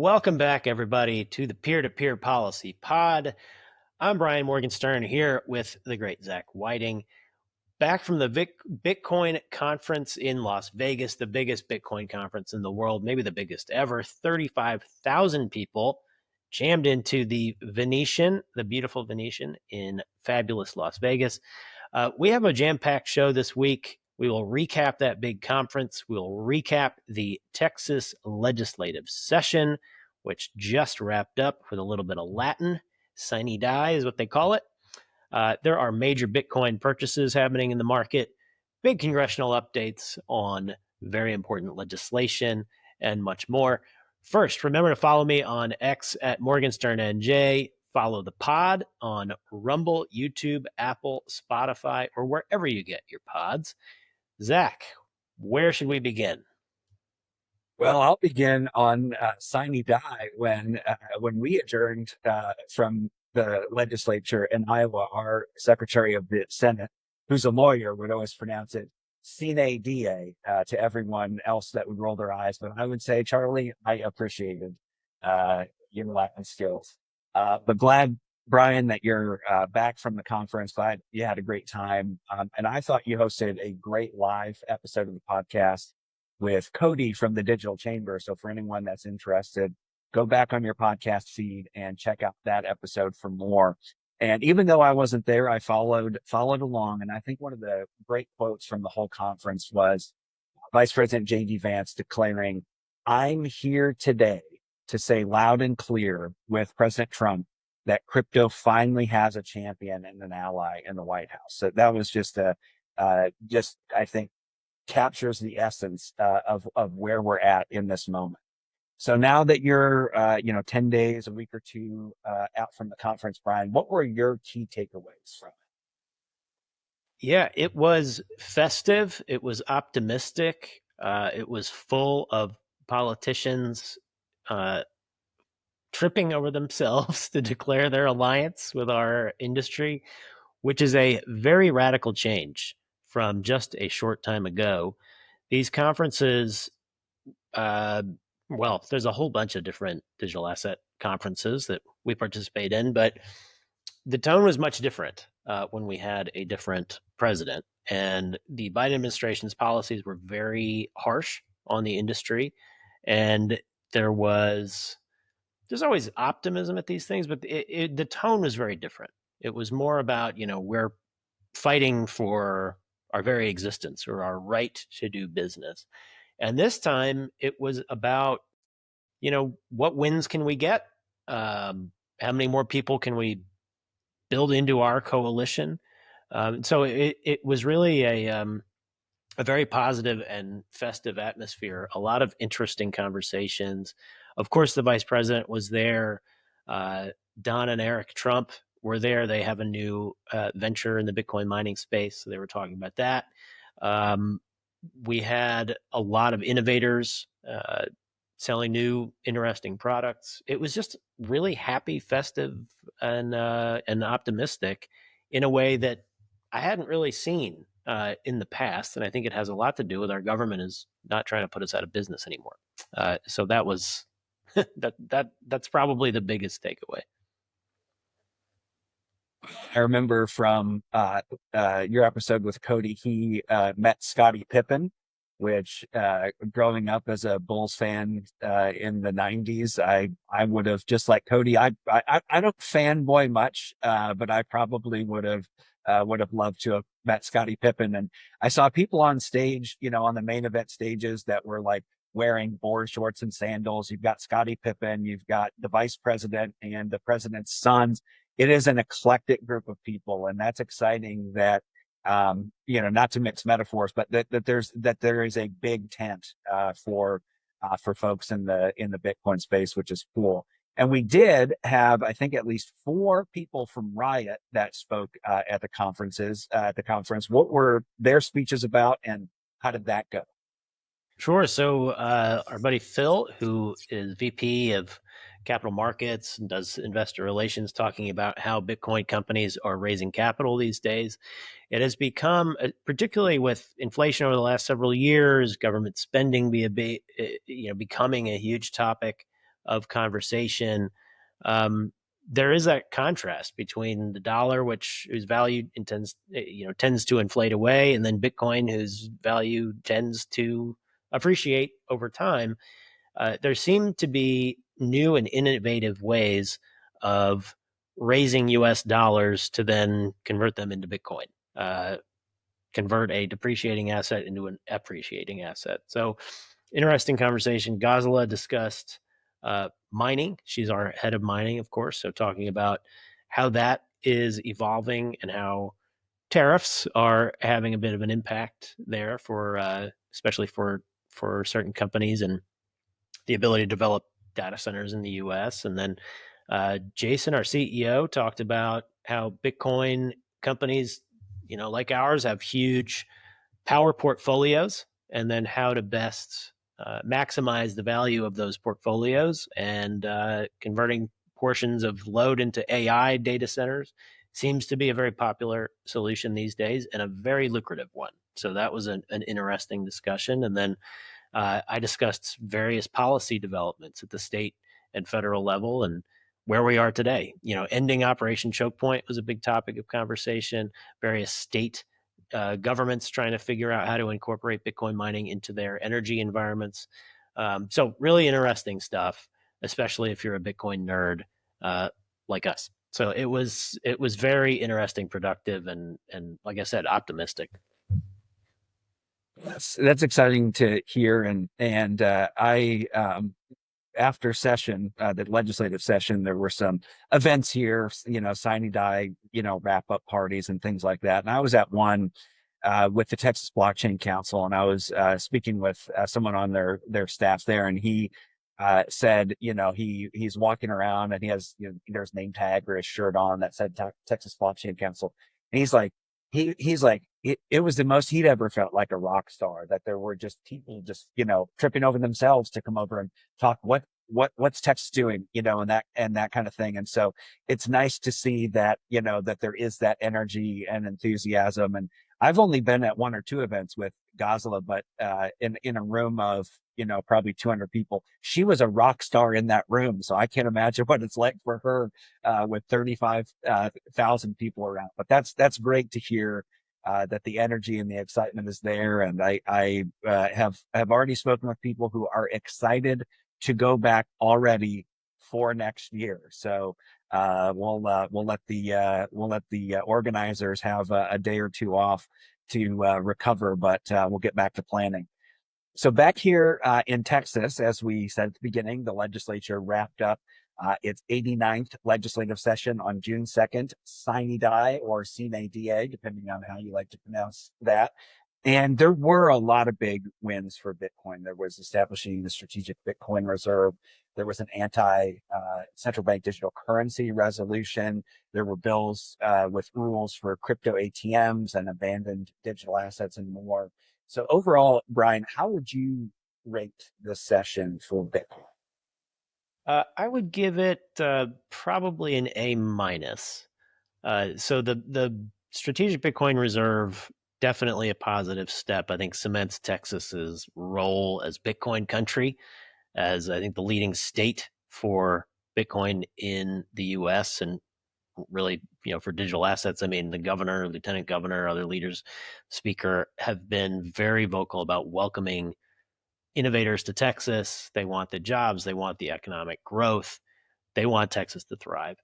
Welcome back, everybody, to the Peer-to-Peer Policy Pod. I'm Brian Morgenstern here with the great Zach Whiting, back from the Bitcoin conference in Las Vegas, the biggest Bitcoin conference in the world, maybe the biggest ever. 35,000 people jammed into the Venetian, the beautiful Venetian in fabulous Las Vegas. We have a jam-packed show this week. We will recap that big conference. We'll recap the Texas legislative session, which just wrapped up with a little bit of Latin. Sine die is what they call it. There are major Bitcoin purchases happening in the market, big congressional updates on very important legislation, and much more. First, remember to follow me on X at MorgensternNJ. Follow the pod on Rumble, YouTube, Apple, Spotify, or wherever you get your pods. Zach, where should we begin? Well, I'll begin on sine die when we adjourned from the legislature in Iowa. Our Secretary of the Senate, who's a lawyer, would always pronounce it sine die to everyone else that would roll their eyes. But I would say, Charlie, I appreciated your Latin skills. But glad, Brian, that you're back from the conference. Glad you had a great time. And I thought you hosted a great live episode of the podcast with Cody from the Digital Chamber. So for anyone that's interested, go back on your podcast feed and check out that episode for more. And even though I wasn't there, I followed along. And I think one of the great quotes from the whole conference was Vice President J.D. Vance declaring, "I'm here today to say loud and clear with President Trump that crypto finally has a champion and an ally in the White House." So that was just I think, captures the essence of where we're at in this moment. So now that you're 10 days, a week or two out from the conference, Brian, what were your key takeaways from it? Yeah, it was festive. It was optimistic. It was full of politicians tripping over themselves to declare their alliance with our industry, which is a very radical change from just a short time ago. These conferences, there's a whole bunch of different digital asset conferences that we participate in, but the tone was much different when we had a different president. And the Biden administration's policies were very harsh on the industry. And there's always optimism at these things, but the tone was very different. It was more about, we're fighting for our very existence or our right to do business. And this time it was about, what wins can we get? How many more people can we build into our coalition? So it was really a very positive and festive atmosphere, a lot of interesting conversations. Of course, the vice president was there. Don and Eric Trump were there. They have a new venture in the Bitcoin mining space, so they were talking about that. We had a lot of innovators selling new, interesting products. It was just really happy, festive, and optimistic in a way that I hadn't really seen in the past. And I think it has a lot to do with our government is not trying to put us out of business anymore. So that was that's probably the biggest takeaway. I remember from your episode with Cody, he met Scottie Pippen, which growing up as a Bulls fan in the 90s, I would have, just like Cody, I don't fanboy much, but I probably would have loved to have met Scottie Pippen. And I saw people on stage, on the main event stages that were like wearing board shorts and sandals. You've got Scottie Pippen, you've got the vice president and the president's sons. It is an eclectic group of people, and that's exciting that, not to mix metaphors, but that there is a big tent for folks in the Bitcoin space, which is cool. And we did have, I think, at least 4 people from Riot that spoke at the conference. What were their speeches about, and how did that go? Sure. So our buddy Phil, who is VP of Capital Markets and does investor relations, talking about how Bitcoin companies are raising capital these days. It has become, particularly with inflation over the last several years, government spending becoming a huge topic. of conversation. Um, there is that contrast between the dollar, whose value tends to inflate away, and then Bitcoin, whose value tends to appreciate over time. There seem to be new and innovative ways of raising US dollars to then convert them into Bitcoin, convert a depreciating asset into an appreciating asset. So, interesting conversation. Gazala discussed mining. She's our head of mining, of course. So, talking about how that is evolving and how tariffs are having a bit of an impact there especially for certain companies and the ability to develop data centers in the US. And then Jason, our CEO, talked about how Bitcoin companies, like ours, have huge power portfolios, and then how to best maximize the value of those portfolios, and converting portions of load into AI data centers seems to be a very popular solution these days and a very lucrative one. So that was an interesting discussion. And then I discussed various policy developments at the state and federal level and where we are today. Ending Operation Choke Point was a big topic of conversation. Various state governments trying to figure out how to incorporate Bitcoin mining into their energy environments. So really interesting stuff, especially if you're a Bitcoin nerd like us. So it was very interesting, productive, and like I said, optimistic. That's exciting to hear, and I after session, the legislative session, there were some events here, sine die, wrap up parties and things like that. And I was at one with the Texas Blockchain Council, and I was speaking with someone on their staff there, and he said, he's walking around and he has, there's name tag or his shirt on that said Texas Blockchain Council, and he's like, he's like, it was the most he'd ever felt like a rock star, that there were just people just, tripping over themselves to come over and talk what's Texas doing, and that kind of thing. And so it's nice to see that, that there is that energy and enthusiasm. And I've only been at one or two events with Gazala, but in a room of, probably 200 people, she was a rock star in that room. So I can't imagine what it's like for her with 35,000 people around. But that's great to hear that the energy and the excitement is there. And I have already spoken with people who are excited to go back already for next year. So we'll let the organizers have a day or two off to recover, but we'll get back to planning. So back here in Texas, as we said at the beginning, the legislature wrapped up its 89th legislative session on June 2nd, sine die, or sine die, depending on how you like to pronounce that. And there were a lot of big wins for Bitcoin. There was establishing the strategic Bitcoin reserve. There was an anti-central bank digital currency resolution. There were bills with rules for crypto ATMs and abandoned digital assets and more. So overall, Brian, how would you rate this session for Bitcoin? I would give it probably an A minus. So the strategic Bitcoin reserve, definitely a positive step. I think cements Texas's role as Bitcoin country, as I think the leading state for Bitcoin in the U.S. and really, for digital assets. I mean, the governor, lieutenant governor, other leaders, speaker have been very vocal about welcoming innovators to Texas. They want the jobs, they want the economic growth, they want Texas to thrive.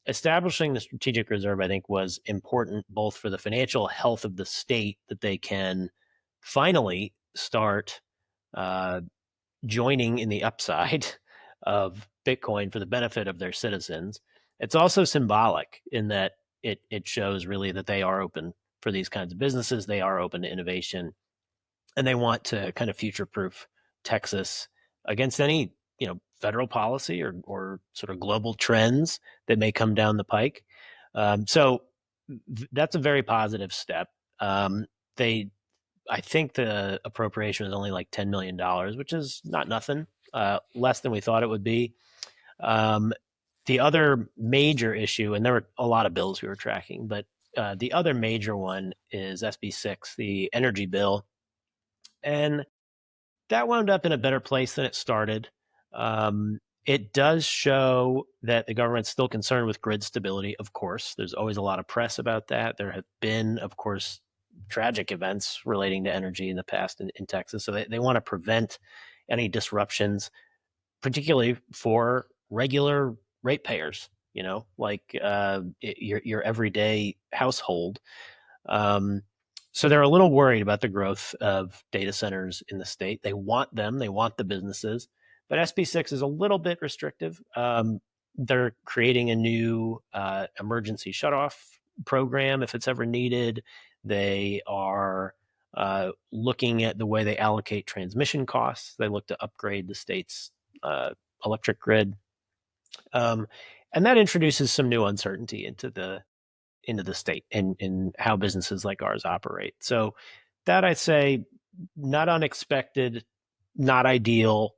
Establishing the strategic reserve, I think, was important both for the financial health of the state, that they can finally start joining in the upside of Bitcoin for the benefit of their citizens. It's also symbolic in that it shows really that they are open for these kinds of businesses. They are open to innovation, and they want to kind of future proof Texas against any federal policy or sort of global trends that may come down the pike. So that's a very positive step. They I think the appropriation was only like $10 million, which is not nothing, less than we thought it would be. Um, the other major issue, and there were a lot of bills we were tracking, but the other major one is SB6, the energy bill. And that wound up in a better place than it started. It does show that the government's still concerned with grid stability, of course. There's always a lot of press about that. There have been, of course, tragic events relating to energy in the past in Texas. So they want to prevent any disruptions, particularly for regular ratepayers, like your everyday household. Um, so they're a little worried about the growth of data centers in the state. They want them, they want the businesses, but SB6 is a little bit restrictive. They're creating a new emergency shutoff program if it's ever needed. They are looking at the way they allocate transmission costs. They look to upgrade the state's electric grid. And that introduces some new uncertainty into the state and in how businesses like ours operate. So that I'd say not unexpected, not ideal,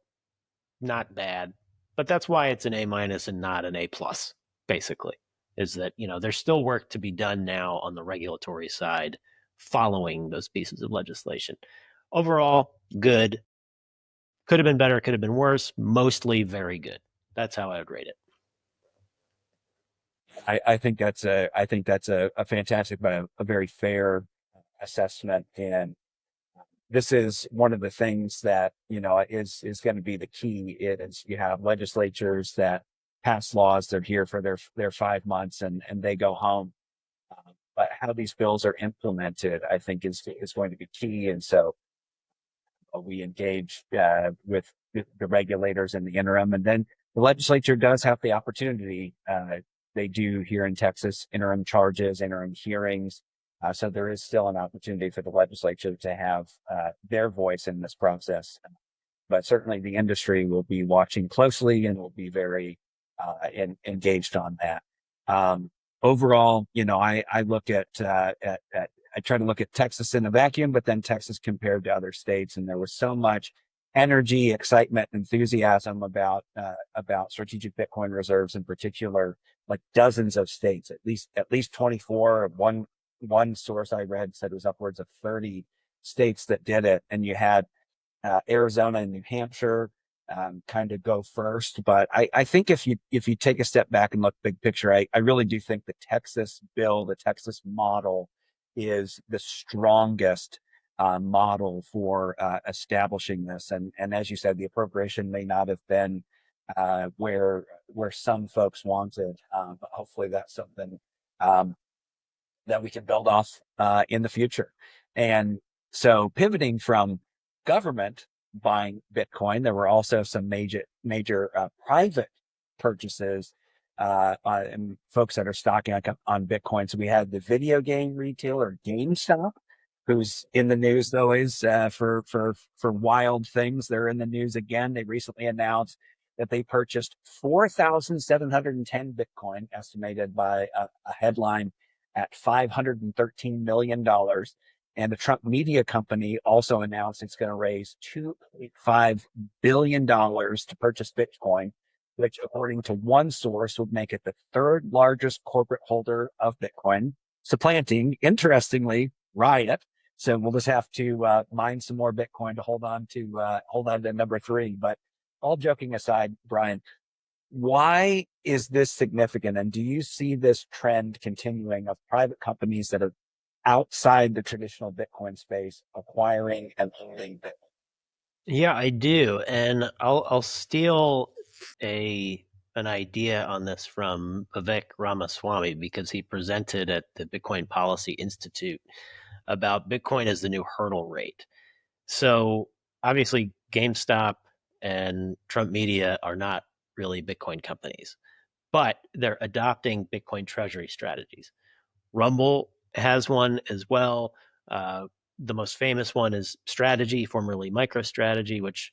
not bad, but that's why it's an A minus and not an A plus, basically, is that, there's still work to be done now on the regulatory side following those pieces of legislation. Overall, good. Could have been better, could have been worse, mostly very good. That's how I would rate it. I think that's a fantastic, but a very fair assessment. And this is one of the things that, is going to be the key is you have legislatures that pass laws. They're here for their 5 months and they go home. But how these bills are implemented, I think is going to be key. And so we engage with the regulators in the interim, and then the legislature does have the opportunity. They do here in Texas interim charges, interim hearings. So there is still an opportunity for the legislature to have their voice in this process. But certainly the industry will be watching closely and will be very engaged on that. Overall, I look at I try to look at Texas in a vacuum, but then Texas compared to other states, and there was so much energy, excitement, enthusiasm about strategic Bitcoin reserves in particular, like dozens of states, at least 24. One source I read said it was upwards of 30 states that did it, and you had Arizona and New Hampshire kind of go first. But I think if you take a step back and look big picture, I really do think the Texas bill, the Texas model, is the strongest model for establishing this. And as you said, the appropriation may not have been where some folks wanted, but hopefully that's something that we can build off in the future. And so pivoting from government buying Bitcoin, there were also some major private purchases and folks that are stocking on Bitcoin. So we had the video game retailer GameStop, who's in the news always for wild things. They're in the news again. They recently announced that they purchased 4,710 Bitcoin, estimated by a headline at $513 million. And the Trump media company also announced it's going to raise $2.5 billion to purchase Bitcoin, which, according to one source, would make it the third largest corporate holder of Bitcoin, supplanting, interestingly, Riot. So we'll just have to mine some more Bitcoin to hold on to number three. But all joking aside, Brian, why is this significant? And do you see this trend continuing of private companies that are outside the traditional Bitcoin space acquiring and holding Bitcoin? Yeah, I do, and I'll steal an idea on this from Vivek Ramaswamy because he presented at the Bitcoin Policy Institute about Bitcoin as the new hurdle rate. So obviously, GameStop and Trump Media are not really Bitcoin companies, but they're adopting Bitcoin treasury strategies. Rumble has one as well. The most famous one is Strategy, formerly MicroStrategy, which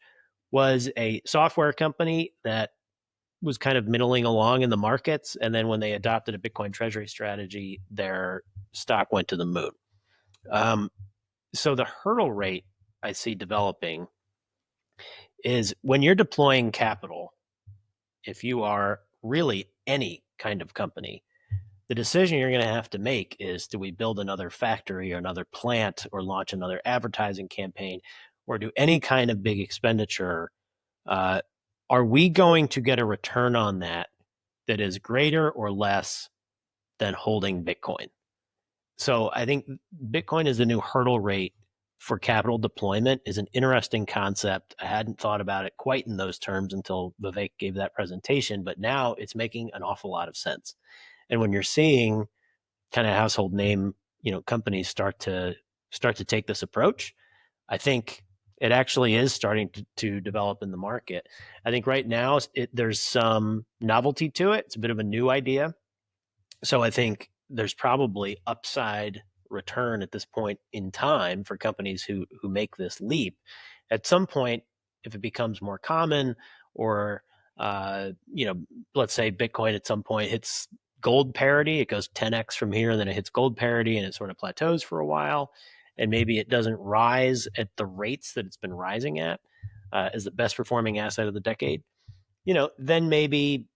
was a software company that was kind of middling along in the markets. And then when they adopted a Bitcoin treasury strategy, their stock went to the moon. So the hurdle rate I see developing is when you're deploying capital, if you are really any kind of company, the decision you're going to have to make is, do we build another factory or another plant or launch another advertising campaign or do any kind of big expenditure are we going to get a return on that is greater or less than holding Bitcoin? So I think Bitcoin is the new hurdle rate for capital deployment is an interesting concept. I hadn't thought about it quite in those terms until Vivek gave that presentation, but now it's making an awful lot of sense. And when you're seeing kind of household name, companies start to take this approach, I think it actually is starting to develop in the market. I think right now there's some novelty to it. It's a bit of a new idea. So I think there's probably upside return at this point in time for companies who make this leap. At some point, if it becomes more common, or let's say Bitcoin at some point hits gold parity, it goes 10x from here, and then it hits gold parity, and it sort of plateaus for a while, and maybe it doesn't rise at the rates that it's been rising at as the best performing asset of the decade. Then maybe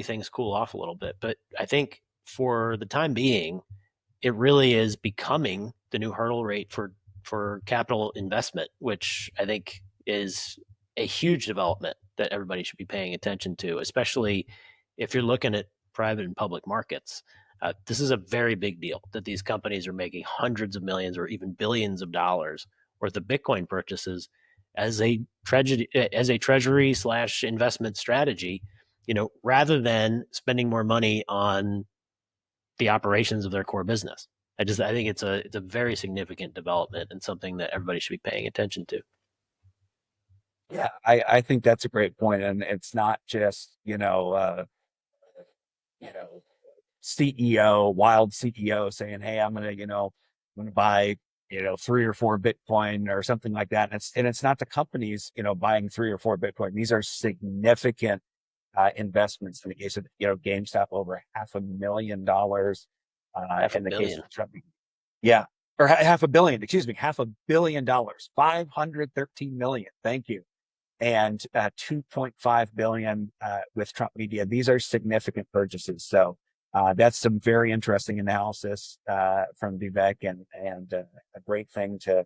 things cool off a little bit. But I think for the time being, it really is becoming the new hurdle rate for capital investment, which I think is a huge development that everybody should be paying attention to, especially if you're looking at private and public markets. This is a very big deal that these companies are making hundreds of millions or even billions of dollars worth of Bitcoin purchases as a treasury slash investment strategy, rather than spending more money on the operations of their core business. I think it's a very significant development and something that everybody should be paying attention to. Yeah, I think that's a great point, and it's not just wild CEO saying, "Hey, I'm gonna buy 3 or 4 Bitcoin or something like that." And it's not the companies buying 3 or 4 Bitcoin. These are significant investments. In the case of GameStop, over $500,000. Half a In the case billion. of Trump, yeah, or half a billion. Excuse me, $500,000,000, 513 million. Thank you. And 2.5 billion with Trump Media. These are significant purchases. So that's some very interesting analysis from Vivek, and a great thing to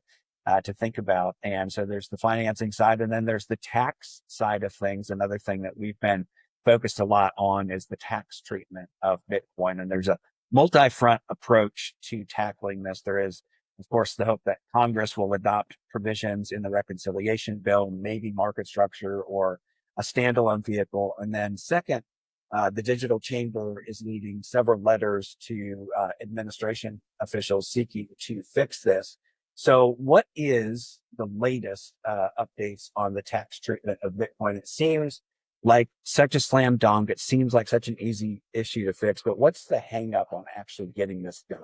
think about. And so there's the financing side, and then there's the tax side of things. Another thing that we've been focused a lot on is the tax treatment of Bitcoin. And there's a multi-front approach to tackling this. There is, of course, the hope that Congress will adopt provisions in the reconciliation bill, maybe market structure or a standalone vehicle. And then second, the digital chamber is needing several letters to administration officials seeking to fix this. So what is the latest updates on the tax treatment of Bitcoin? It seems like such a slam dunk. It seems like such an easy issue to fix, but what's the hang up on actually getting this done?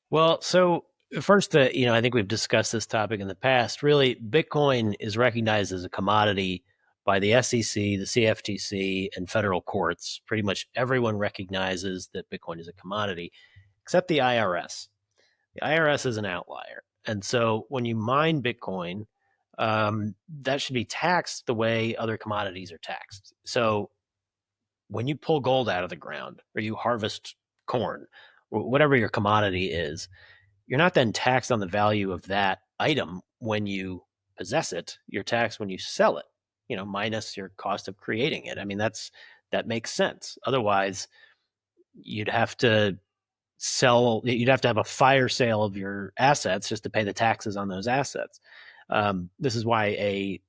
Well, so first, I think we've discussed this topic in the past. Really, Bitcoin is recognized as a commodity by the SEC, the CFTC, and federal courts. Pretty much everyone recognizes that Bitcoin is a commodity, except the IRS. The IRS is an outlier. And so when you mine Bitcoin, that should be taxed the way other commodities are taxed. So when you pull gold out of the ground, or you harvest corn, or whatever your commodity is, you're not then taxed on the value of that item when you possess it. You're taxed when you sell it, minus your cost of creating it. I mean, that makes sense. Otherwise, you'd have to have a fire sale of your assets just to pay the taxes on those assets. This is why a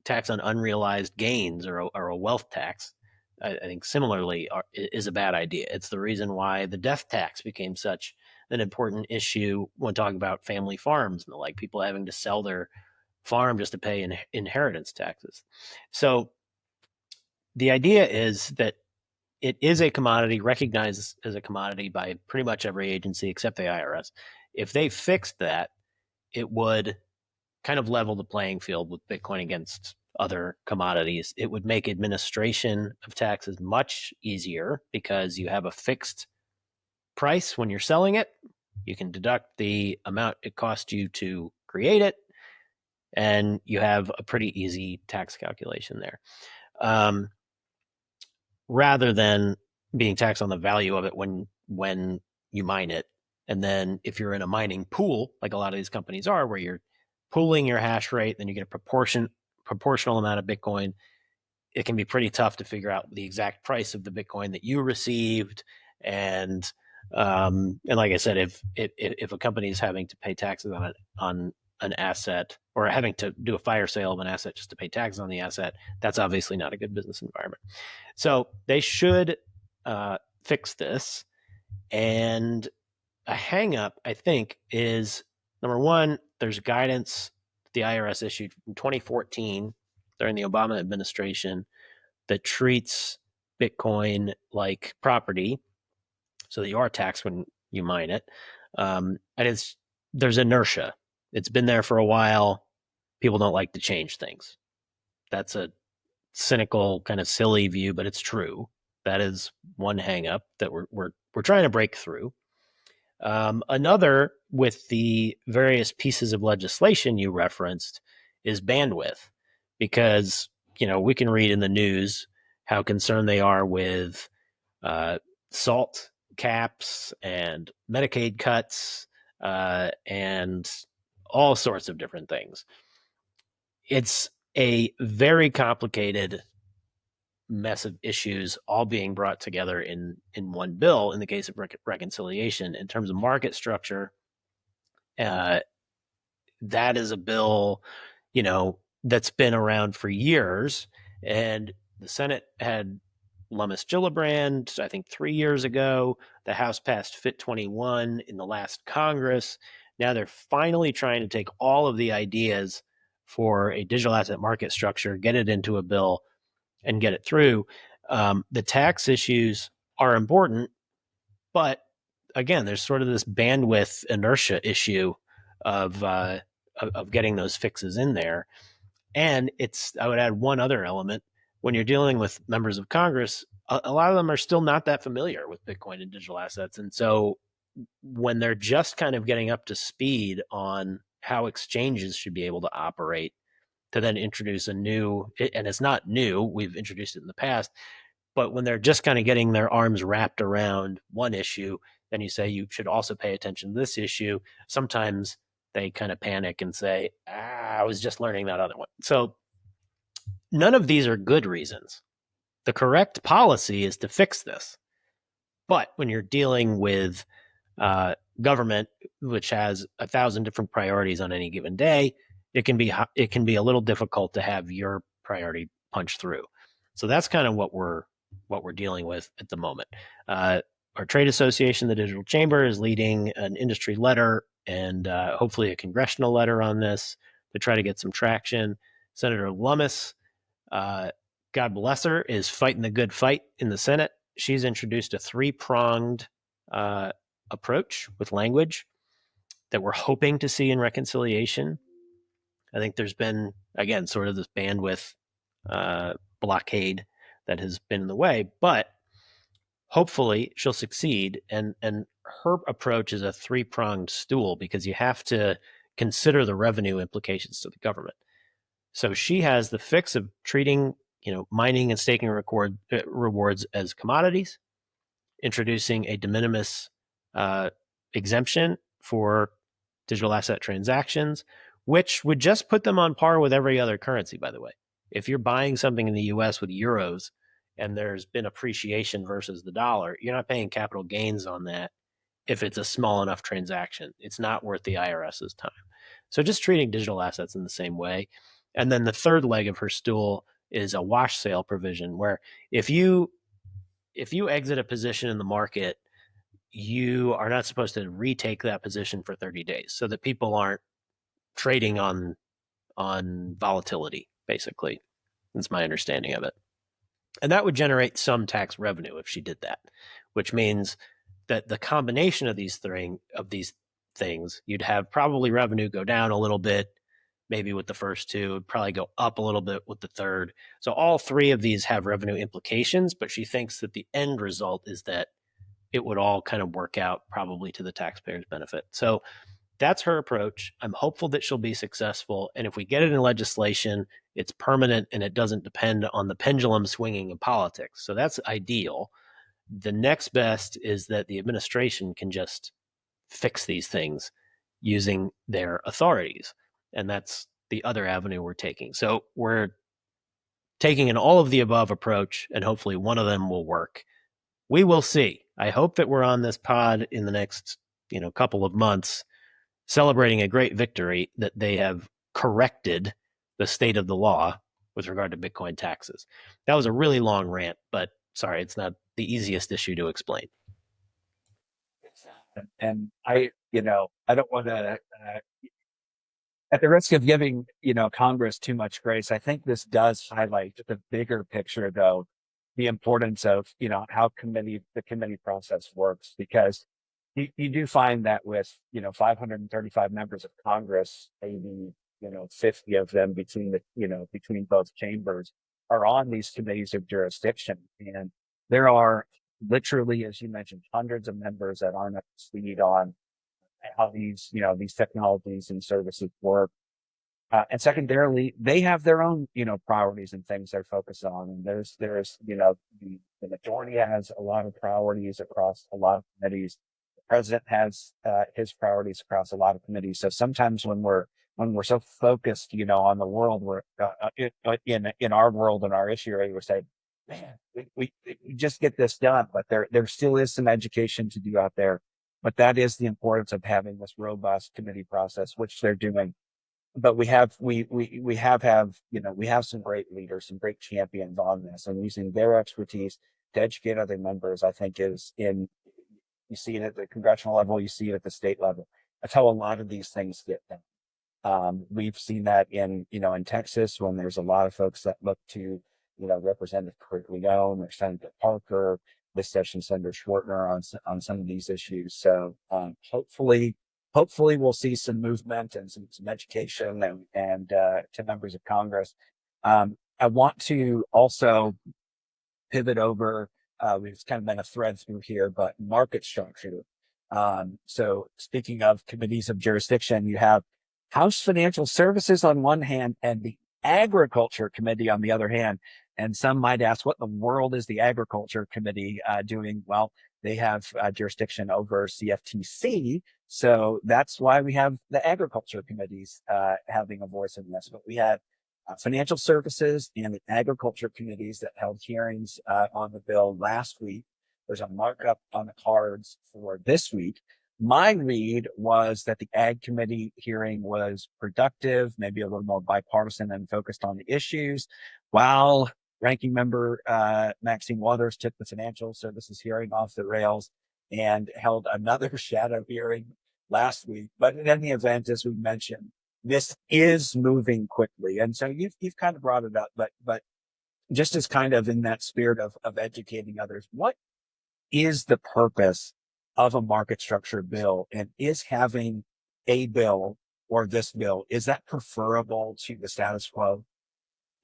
tax on unrealized gains, or a wealth tax, I think similarly is a bad idea. It's the reason why the death tax became such an important issue when talking about family farms and the like, people having to sell their farm just to pay inheritance taxes. So the idea is that it is a commodity, recognized as a commodity by pretty much every agency except the IRS. If they fixed that, it would kind of level the playing field with Bitcoin against other commodities. It would make administration of taxes much easier because you have a fixed price when you're selling it. You can deduct the amount it cost you to create it, and you have a pretty easy tax calculation there. Rather than being taxed on the value of it when you mine it. And then if you're in a mining pool, like a lot of these companies are, where you're pooling your hash rate, then you get a proportional amount of Bitcoin. it can be pretty tough to figure out the exact price of the Bitcoin that you received. And like I said, if a company is having to pay taxes on an asset, or having to do a fire sale of an asset just to pay taxes on the asset, that's obviously not a good business environment. So they should fix this. And a hang up, I think, is number one, there's guidance the IRS issued in 2014 during the Obama administration that treats Bitcoin like property, so that you are taxed when you mine it. And there's inertia. It's been there for a while. People don't like to change things. That's a cynical, kind of silly view, but it's true. That is one hang up that we're trying to break through. Another, with the various pieces of legislation you referenced, is bandwidth, because we can read in the news how concerned they are with SALT caps and Medicaid cuts and all sorts of different things. It's a very complicated mess of issues all being brought together in one bill in the case of reconciliation. In terms of market structure, that is a bill, that's been around for years. And the Senate had Lummis Gillibrand, I think 3 years ago. The House passed Fit 21 in the last Congress. Now they're finally trying to take all of the ideas for a digital asset market structure, get it into a bill, and get it through. The tax issues are important, but again, there's sort of this bandwidth inertia issue of getting those fixes in there. And I would add one other element. When you're dealing with members of Congress, a lot of them are still not that familiar with Bitcoin and digital assets. And so when they're just kind of getting up to speed on how exchanges should be able to operate, to then introduce a new, and it's not new, we've introduced it in the past, but when they're just kind of getting their arms wrapped around one issue, then you say you should also pay attention to this issue. Sometimes they kind of panic and say, I was just learning that other one. So none of these are good reasons. The correct policy is to fix this. But when you're dealing with government, which has 1,000 different priorities on any given day, it can be a little difficult to have your priority punch through. So that's kind of what we're dealing with at the moment. Our trade association, the Digital Chamber, is leading an industry letter and hopefully a congressional letter on this to try to get some traction. Senator Lummis, God bless her, is fighting the good fight in the Senate. She's introduced a 3-pronged approach with language that we're hoping to see in reconciliation. I think there's been, again, sort of this bandwidth blockade that has been in the way, but hopefully she'll succeed. And her approach is a 3-pronged stool, because you have to consider the revenue implications to the government. So she has the fix of treating, mining and staking rewards as commodities, introducing a de minimis exemption for digital asset transactions, which would just put them on par with every other currency, by the way. If you're buying something in the US with euros and there's been appreciation versus the dollar, you're not paying capital gains on that if it's a small enough transaction. It's not worth the IRS's time. So just treating digital assets in the same way. And then the third leg of her stool is a wash sale provision, where if you exit a position in the market, you are not supposed to retake that position for 30 days, so that people aren't trading on volatility, basically. That's my understanding of it. And that would generate some tax revenue if she did that, which means that the combination of these things, you'd have probably revenue go down a little bit, maybe with the first two, it'd probably go up a little bit with the third. So all three of these have revenue implications, but she thinks that the end result is that it would all kind of work out probably to the taxpayer's benefit. So that's her approach. I'm hopeful that she'll be successful. And if we get it in legislation, it's permanent and it doesn't depend on the pendulum swinging in politics. So that's ideal. The next best is that the administration can just fix these things using their authorities. And that's the other avenue we're taking. So we're taking an all of the above approach, and hopefully one of them will work. We will see. I hope that we're on this pod in the next, couple of months celebrating a great victory that they have corrected the state of the law with regard to Bitcoin taxes. That was a really long rant, but sorry, it's not the easiest issue to explain. And I don't want to, at the risk of giving, Congress too much grace, I think this does highlight the bigger picture, though, the importance of, how the committee process works, because you do find that with, 535 members of Congress, maybe, 50 of them between both chambers are on these committees of jurisdiction. And there are literally, as you mentioned, hundreds of members that aren't up to speed on how these technologies and services work. And secondarily, they have their own, priorities and things they're focused on. And the majority has a lot of priorities across a lot of committees. The president has his priorities across a lot of committees. So sometimes when we're so focused, on the world, we're in our world and our issue area, we're saying, man, we just get this done. But there still is some education to do out there. But that is the importance of having this robust committee process, which they're doing. But we have some great leaders, some great champions on this, and using their expertise to educate other members, I think you see it at the congressional level, you see it at the state level. That's how a lot of these things get done. We've seen that in Texas, when there's a lot of folks that look to, Representative Kurt Leone or Senator Parker, this session Senator Schwartner on some of these issues. So hopefully we'll see some movement and some education and to members of Congress. I want to also pivot over. We've kind of been a thread through here, but market structure. So speaking of committees of jurisdiction, you have House Financial Services on one hand and the Agriculture Committee on the other hand. And some might ask, what in the world is the Agriculture Committee doing? Well, they have jurisdiction over CFTC. So that's why we have the Agriculture Committees having a voice in this. But we had Financial Services and the Agriculture Committees that held hearings on the bill last week. There's a markup on the cards for this week. My read was that the Ag Committee hearing was productive, maybe a little more bipartisan and focused on the issues, while Ranking Member Maxine Waters took the Financial Services hearing off the rails and held another shadow hearing last week. But in any event, as we mentioned, this is moving quickly. And so you've kind of brought it up, but just as kind of in that spirit of educating others, what is the purpose of a market structure bill, and is having a bill or this bill, is that preferable to the status quo?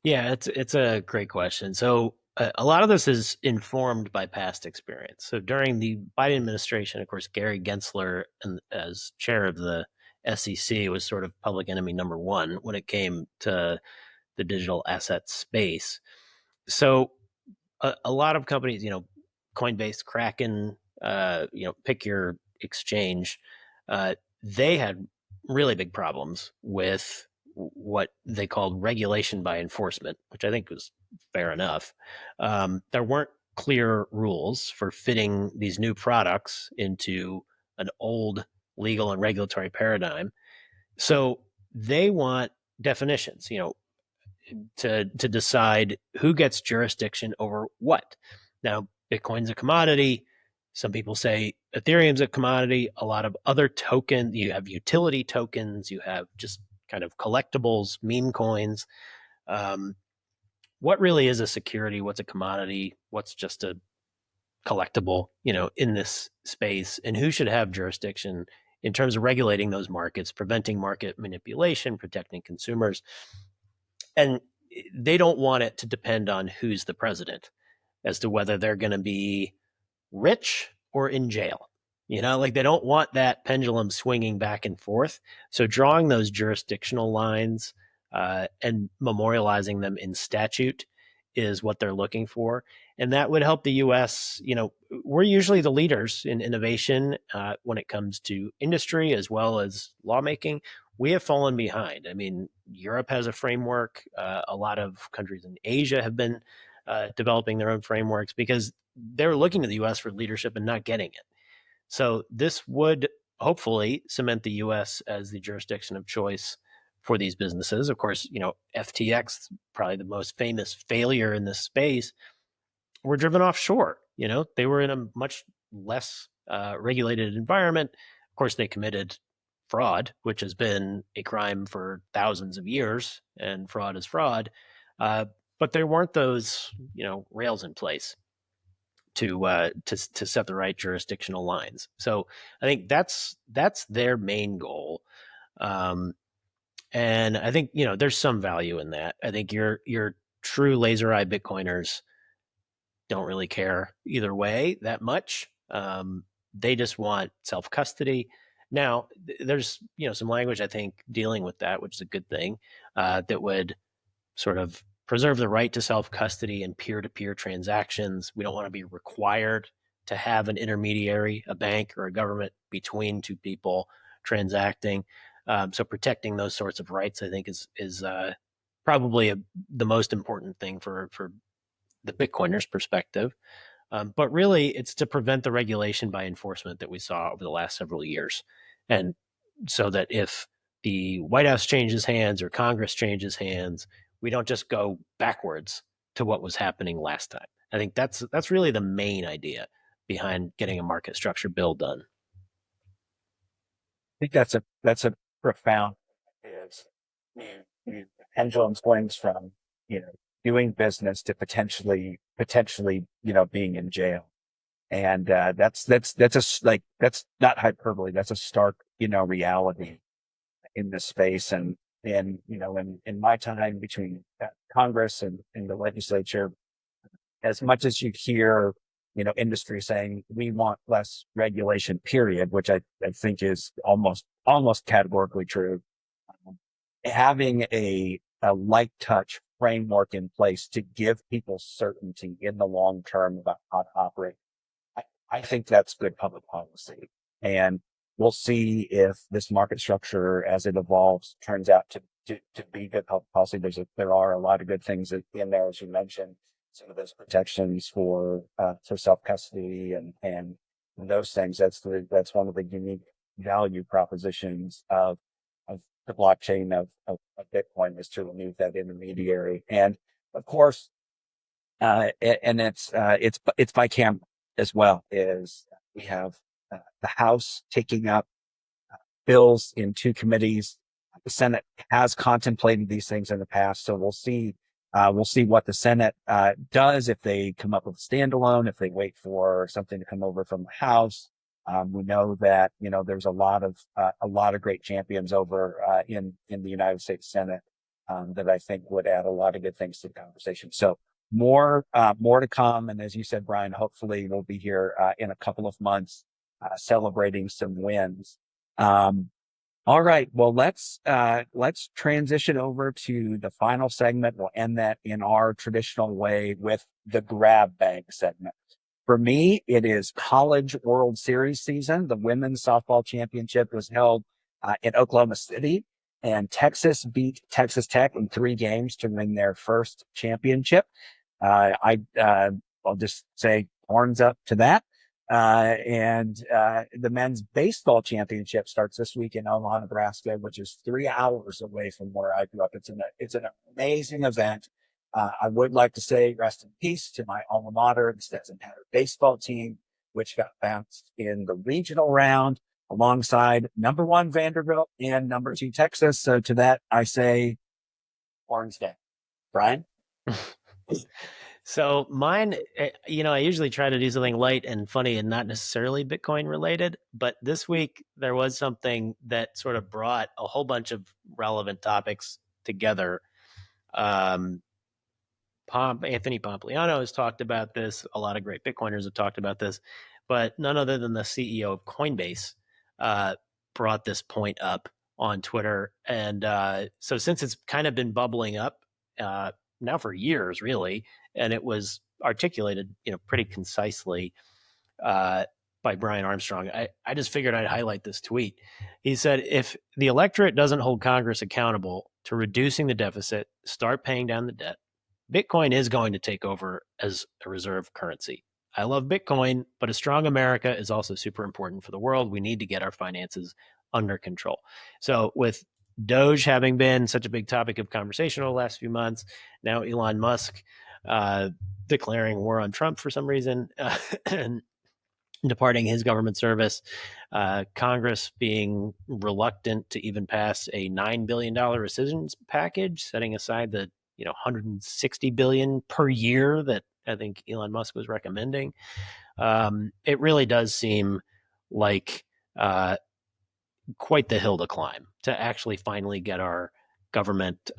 Yeah, it's a great question. So a lot of this is informed by past experience. So during the Biden administration, of course, Gary Gensler, as chair of the SEC, was sort of public enemy number one when it came to the digital asset space. So a lot of companies, Coinbase, Kraken, pick your exchange, they had really big problems with what they called regulation by enforcement, which I think was fair enough. There weren't clear rules for fitting these new products into an old legal and regulatory paradigm. So they want definitions, to decide who gets jurisdiction over what. Now, Bitcoin's a commodity. Some people say Ethereum's a commodity. A lot of other tokens, you have utility tokens, you have just kind of collectibles, meme coins. What really is a security? What's a commodity? What's just a collectible, in this space? And who should have jurisdiction in terms of regulating those markets, preventing market manipulation, protecting consumers? And they don't want it to depend on who's the president as to whether they're going to be rich or in jail. Like they don't want that pendulum swinging back and forth. So drawing those jurisdictional lines and memorializing them in statute is what they're looking for. And that would help the US. We're usually the leaders in innovation when it comes to industry as well as lawmaking. we have fallen behind. I mean, Europe has a framework. A lot of countries in Asia have been developing their own frameworks because they're looking to the U.S. for leadership and not getting it. So this would hopefully cement the U.S. as the jurisdiction of choice for these businesses. Of course, FTX, probably the most famous failure in this space, were driven offshore. They were in a much less regulated environment. Of course, they committed fraud, which has been a crime for thousands of years, and fraud is fraud. But there weren't those, rails in place to set the right jurisdictional lines. So I think that's their main goal. And I think there's some value in that. I think your true laser eye Bitcoiners don't really care either way that much. They just want self custody. Now, there's some language I think dealing with that, which is a good thing, that would sort of preserve the right to self custody and peer to peer transactions. We don't want to be required to have an intermediary, a bank or a government between two people transacting. So protecting those sorts of rights, I think, is probably the most important thing for the Bitcoiners' perspective. But really, it's to prevent the regulation by enforcement that we saw over the last several years. And so that if the White House changes hands or Congress changes hands, we don't just go backwards to what was happening last time. I think that's really the main idea behind getting a market structure bill done. I think that's a profound is pendulum swings from doing business to potentially being in jail, and that's not hyperbole. That's a stark reality in this space, and in my time between Congress and the legislature, as much as you hear industry saying we want less regulation, period, which I think is almost categorically true. Having a light touch framework in place to give people certainty in the long term about how to operate, I think that's good public policy. And we'll see if this market structure as it evolves turns out to be good public policy. There are a lot of good things in there, as you mentioned, some of those protections for self custody and those things. That's one of the unique value propositions of the blockchain of Bitcoin, is to remove that intermediary. And of course, and it's by camp as well. Is we have the House taking up bills in two committees. The Senate has contemplated these things in the past, so we'll see. We'll see what the Senate does, if they come up with a standalone, if they wait for something to come over from the House. We know that there's a lot of great champions over in the United States Senate that I think would add a lot of good things to the conversation. So more to come, and as you said, Brian, hopefully we'll be here in a couple of months celebrating some wins. All right. Well, let's transition over to the final segment. We'll end that in our traditional way with the grab bag segment. For me, it is College World Series season. The women's softball championship was held in Oklahoma City, and Texas beat Texas Tech in 3 games to win their first championship. I'll just say horns up to that. And the men's baseball championship starts this week in Omaha, Nebraska, which is 3 hours away from where I grew up. It's an amazing event. I would like to say rest in peace to my alma mater, the Stetson Hatter baseball team, which got bounced in the regional round alongside number 1 Vanderbilt and number 2 Texas. So to that, I say horns down. Brian? So mine, I usually try to do something light and funny and not necessarily Bitcoin related, but this week there was something that sort of brought a whole bunch of relevant topics together. Anthony Pompliano has talked about this. A lot of great Bitcoiners have talked about this, but none other than the CEO of Coinbase brought this point up on Twitter. And so since it's kind of been bubbling up now for years, really, and it was articulated, pretty concisely, by Brian Armstrong. I just figured I'd highlight this tweet. He said, if the electorate doesn't hold Congress accountable to reducing the deficit, start paying down the debt, Bitcoin is going to take over as a reserve currency. I love Bitcoin, but a strong America is also super important for the world. We need to get our finances under control. So with Doge having been such a big topic of conversation over the last few months, now Elon Musk declaring war on Trump for some reason, and departing his government service, Congress being reluctant to even pass a $9 billion rescission package, setting aside the 160 billion per year that I think Elon Musk was recommending. It really does seem like quite the hill to climb to actually finally get our government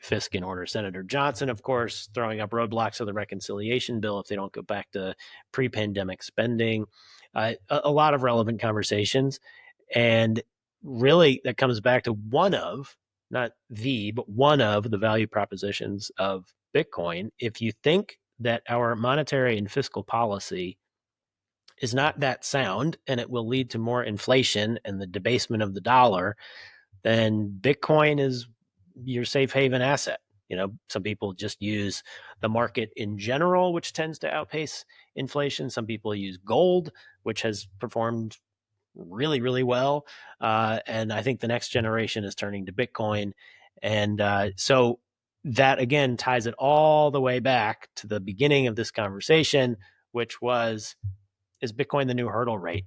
fisc in order. Senator Johnson, of course, throwing up roadblocks to the reconciliation bill if they don't go back to pre-pandemic spending. A lot of relevant conversations. And really, that comes back to one of, not the, but one of the value propositions of Bitcoin. If you think that our monetary and fiscal policy is not that sound and it will lead to more inflation and the debasement of the dollar, then Bitcoin is your safe haven asset. Some people just use the market in general, which tends to outpace inflation. Some people use gold, which has performed really, really well. And I think the next generation is turning to Bitcoin. And so that, again, ties it all the way back to the beginning of this conversation, which was, is Bitcoin the new hurdle rate?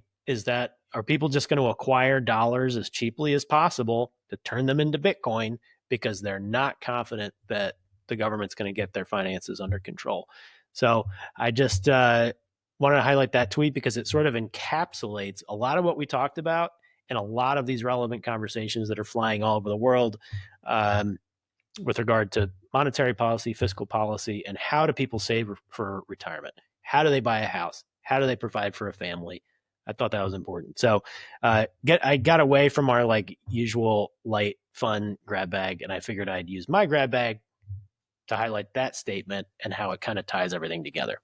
Are people just going to acquire dollars as cheaply as possible to turn them into Bitcoin because they're not confident that the government's going to get their finances under control? So I just wanted to highlight that tweet because it sort of encapsulates a lot of what we talked about and a lot of these relevant conversations that are flying all over the world with regard to monetary policy, fiscal policy, and how do people save for retirement? How do they buy a house? How do they provide for a family? I thought that was important. So I got away from our usual light, fun grab bag, and I figured I'd use my grab bag to highlight that statement and how it kind of ties everything together.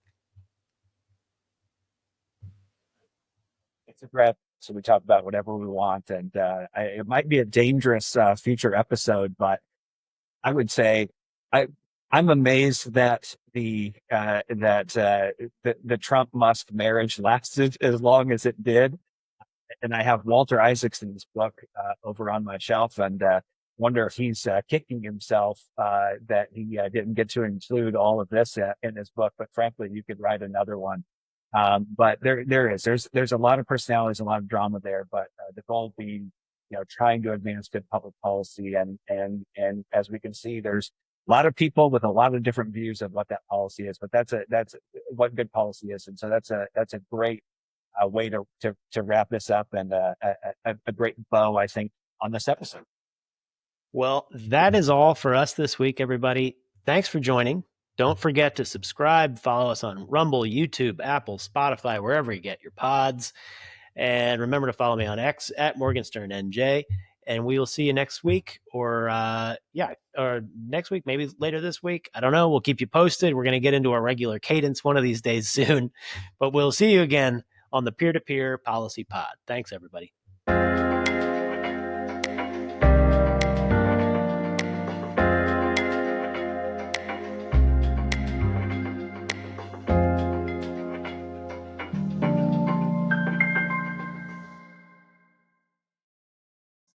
It's a grab. So we talk about whatever we want, and it might be a dangerous future episode, but I would say I'm amazed that the Trump Musk marriage lasted as long as it did. And I have Walter Isaacson's book over on my shelf, and wonder if he's kicking himself that he didn't get to include all of this in his book. But frankly, you could write another one. But there's a lot of personalities, a lot of drama there. But the goal being, trying to advance good public policy, and as we can see, there's a lot of people with a lot of different views of what that policy is. But that's what good policy is, and so that's a great way to wrap this up, and a great bow, I think, on this episode. Well, that is all for us this week, everybody. Thanks for joining. Don't forget to subscribe, follow us on Rumble, YouTube, Apple, Spotify, wherever you get your pods. And remember to follow me on X at MorgansternNJ. And we will see you next week, or next week, maybe later this week. I don't know. We'll keep you posted. We're going to get into our regular cadence one of these days soon. But we'll see you again on the Peer-to-Peer Policy Pod. Thanks, everybody.